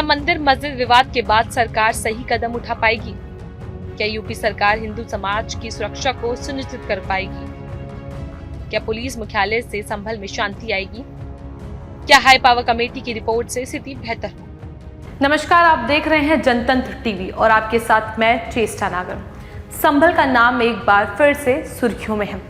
मंदिर मस्जिद विवाद के बाद सरकार सही कदम उठा पाएगी? क्या यूपी सरकार हिंदू समाज की सुरक्षा को सुनिश्चित कर पाएगी? क्या पुलिस मुख्यालय से संभल में शांति आएगी? क्या हाई पावर कमेटी की रिपोर्ट से स्थिति बेहतर हो? नमस्कार, आप देख रहे हैं जनतंत्र टीवी और आपके साथ मैं चेष्टा नागर। संभल का नाम एक बार फिर से सुर्खियों में है।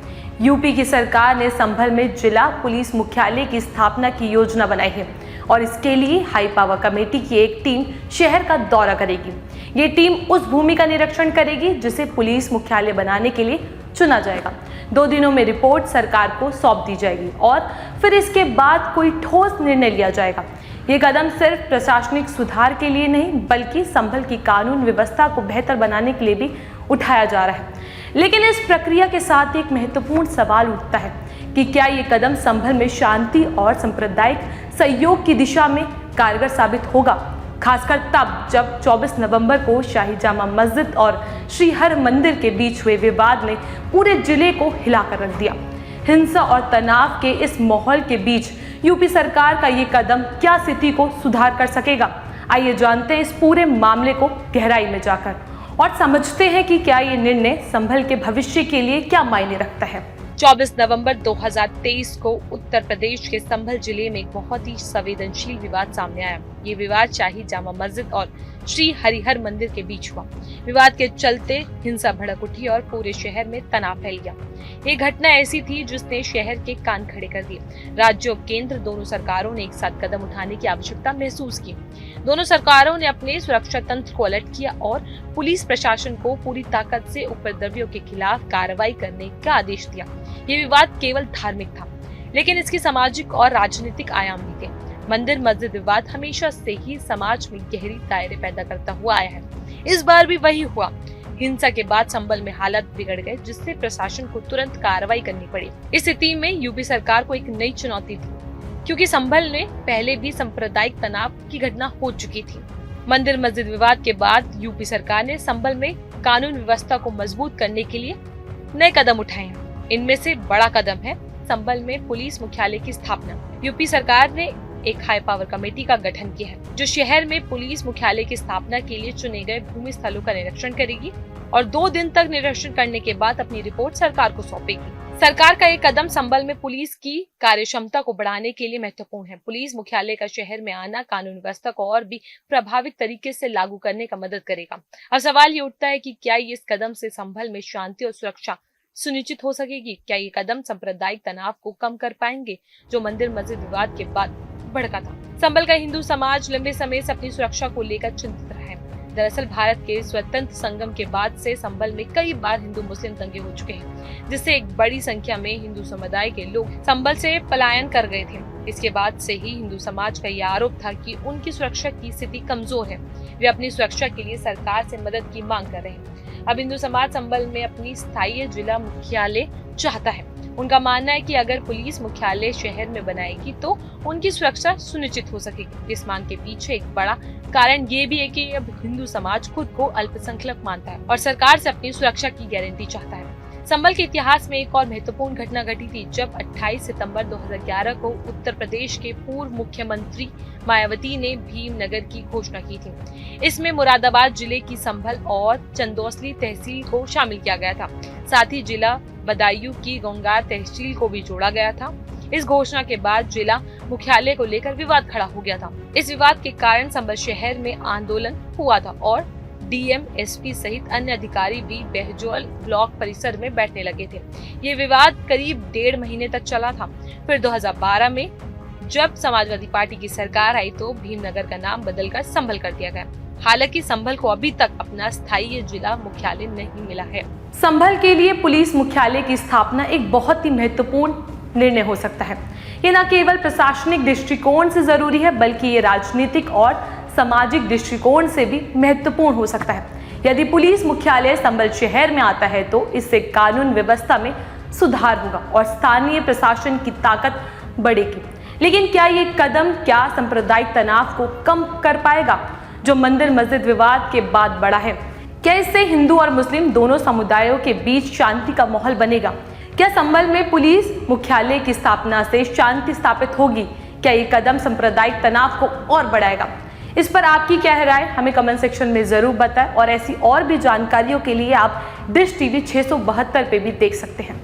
यूपी की सरकार ने संभल में जिला पुलिस मुख्यालय की स्थापना की योजना बनाई है और इसके लिए हाई पावर कमेटी की एक टीम शहर का दौरा करेगी। ये टीम उस भूमि का निरीक्षण करेगी जिसे पुलिस मुख्यालय बनाने के लिए चुना जाएगा। 2 दिनों में रिपोर्ट सरकार को सौंप दी जाएगी और फिर इसके बाद कोई ठोस निर्णय लिया जाएगा। ये कदम सिर्फ प्रशासनिक सुधार के लिए नहीं बल्कि संभल की कानून व्यवस्था को बेहतर बनाने के लिए भी उठाया जा रहा है। लेकिन इस प्रक्रिया के साथ एक महत्वपूर्ण सवाल उठता है कि क्या ये कदम संभल में शांति और सांप्रदायिक सहयोग की दिशा में कारगर साबित होगा, खासकर तब जब 24 नवंबर को शाही जामा मस्जिद और श्री हर मंदिर के बीच हुए विवाद ने पूरे जिले को हिलाकर रख दिया। हिंसा और तनाव के इस माहौल के बीच यूपी सरकार का ये कदम क्या स्थिति को सुधार कर सकेगा? आइए जानते हैं इस पूरे मामले को गहराई में जाकर और समझते हैं कि क्या ये निर्णय संभल के भविष्य के लिए क्या मायने रखता है। 24 नवंबर 2023 को उत्तर प्रदेश के संभल जिले में एक बहुत ही संवेदनशील विवाद सामने आया। ये विवाद शाही जामा मस्जिद और श्री हरिहर मंदिर के बीच हुआ। विवाद के चलते हिंसा भड़क उठी और पूरे शहर में तनाव फैल गया। ये घटना ऐसी थी जिसने शहर के कान खड़े कर दिए। राज्य और केंद्र दोनों सरकारों ने एक साथ कदम उठाने की आवश्यकता महसूस की। दोनों सरकारों ने अपने सुरक्षा तंत्र को अलर्ट किया और पुलिस प्रशासन को पूरी ताकत से उपद्रवियों के खिलाफ कार्रवाई करने का आदेश दिया। ये विवाद केवल धार्मिक था, लेकिन इसकी सामाजिक और राजनीतिक आयाम भी थे। मंदिर मस्जिद विवाद हमेशा से ही समाज में गहरी दायरे पैदा करता हुआ आया है। इस बार भी वही हुआ। हिंसा के बाद संभल में हालात बिगड़ गए, जिससे प्रशासन को तुरंत कार्रवाई करनी पड़ी। इस स्थिति में यूपी सरकार को एक नई चुनौती थी, क्योंकि संभल में पहले भी सांप्रदायिक तनाव की घटना हो चुकी थी। मंदिर मस्जिद विवाद के बाद यूपी सरकार ने संभल में कानून व्यवस्था को मजबूत करने के लिए नए कदम उठाए हैं। इनमें से बड़ा कदम है संभल में पुलिस मुख्यालय की स्थापना। यूपी सरकार ने एक हाई पावर कमेटी का गठन किया है जो शहर में पुलिस मुख्यालय की स्थापना के लिए चुने गए भूमि स्थलों का निरीक्षण करेगी और 2 दिन तक निरीक्षण करने के बाद अपनी रिपोर्ट सरकार को सौंपेगी। सरकार का एक कदम संभल में पुलिस की कार्यक्षमता को बढ़ाने के लिए महत्वपूर्ण है। पुलिस मुख्यालय का शहर में आना कानून व्यवस्था को और भी प्रभावित तरीके से लागू करने का मदद करेगा। अब सवाल ये उठता है कि क्या इस कदम से संभल में शांति और सुरक्षा सुनिश्चित हो सकेगी? क्या ये कदम सांप्रदायिक तनाव को कम कर पाएंगे जो मंदिर मस्जिद विवाद के बाद भड़का था? संभल का हिंदू समाज लंबे समय से अपनी सुरक्षा को लेकर चिंतित रहा है। दरअसल भारत के स्वतंत्र संगम के बाद से संभल में कई बार हिंदू मुस्लिम दंगे हो चुके हैं, जिससे एक बड़ी संख्या में हिंदू समुदाय के लोग संभल से पलायन कर गए थे। इसके बाद से ही हिंदू समाज का यह आरोप था कि उनकी सुरक्षा की स्थिति कमजोर है। वे अपनी सुरक्षा के लिए सरकार से मदद की मांग कर रहे हैं। अब हिंदू समाज संभल में अपनी स्थायी जिला मुख्यालय चाहता है। उनका मानना है कि अगर पुलिस मुख्यालय शहर में बनाएगी तो उनकी सुरक्षा सुनिश्चित हो सकेगी। इस मांग के पीछे एक बड़ा कारण ये भी है कि अब हिंदू समाज खुद को अल्पसंख्यक मानता है और सरकार से अपनी सुरक्षा की गारंटी चाहता है। संभल के इतिहास में एक और महत्वपूर्ण घटना घटी थी जब 28 सितंबर 2011 को उत्तर प्रदेश के पूर्व मुख्यमंत्री मायावती ने भीमनगर की घोषणा की थी। इसमें मुरादाबाद जिले की संभल और चंदौसली तहसील को शामिल किया गया था। साथ ही जिला बदायूं की गोंगार तहसील को भी जोड़ा गया था। इस घोषणा के बाद जिला मुख्यालय को लेकर विवाद खड़ा हो गया था। इस विवाद के कारण संभल शहर में आंदोलन हुआ था और डीएम, एसपी सहित अन्य अधिकारी भी बेहजोल ब्लॉक परिसर में बैठने लगे थे। ये विवाद करीब 1.5 महीने तक चला था। फिर 2012 में जब समाजवादी पार्टी की सरकार आई तो भीमनगर का नाम बदलकर संभल कर दिया गया। हालांकि संभल को अभी तक अपना स्थायी जिला मुख्यालय नहीं मिला है। संभल के लिए पुलिस मुख्यालय की स्थापना एक बहुत ही महत्वपूर्ण निर्णय हो सकता है। ये न केवल प्रशासनिक दृष्टिकोण से जरूरी है बल्कि ये राजनीतिक और सामाजिक दृष्टिकोण से भी महत्वपूर्ण हो सकता है। यदि पुलिस मुख्यालय संभल शहर में आता है तो इससे कानून व्यवस्था में सुधार होगा और स्थानीय प्रशासन की ताकत बढ़ेगी। लेकिन क्या ये कदम सांप्रदायिक तनाव को कम कर पाएगा जो मंदिर मस्जिद विवाद के बाद बढ़ा है? क्या इससे हिंदू और मुस्लिम दोनों समुदायों के बीच शांति का माहौल बनेगा? क्या संभल में पुलिस मुख्यालय की स्थापना से शांति स्थापित होगी? क्या ये कदम सांप्रदायिक तनाव को और बढ़ाएगा? इस पर आपकी क्या है राय, हमें कमेंट सेक्शन में जरूर बताएं और ऐसी और भी जानकारियों के लिए आप डिश टीवी 672 पे भी देख सकते हैं।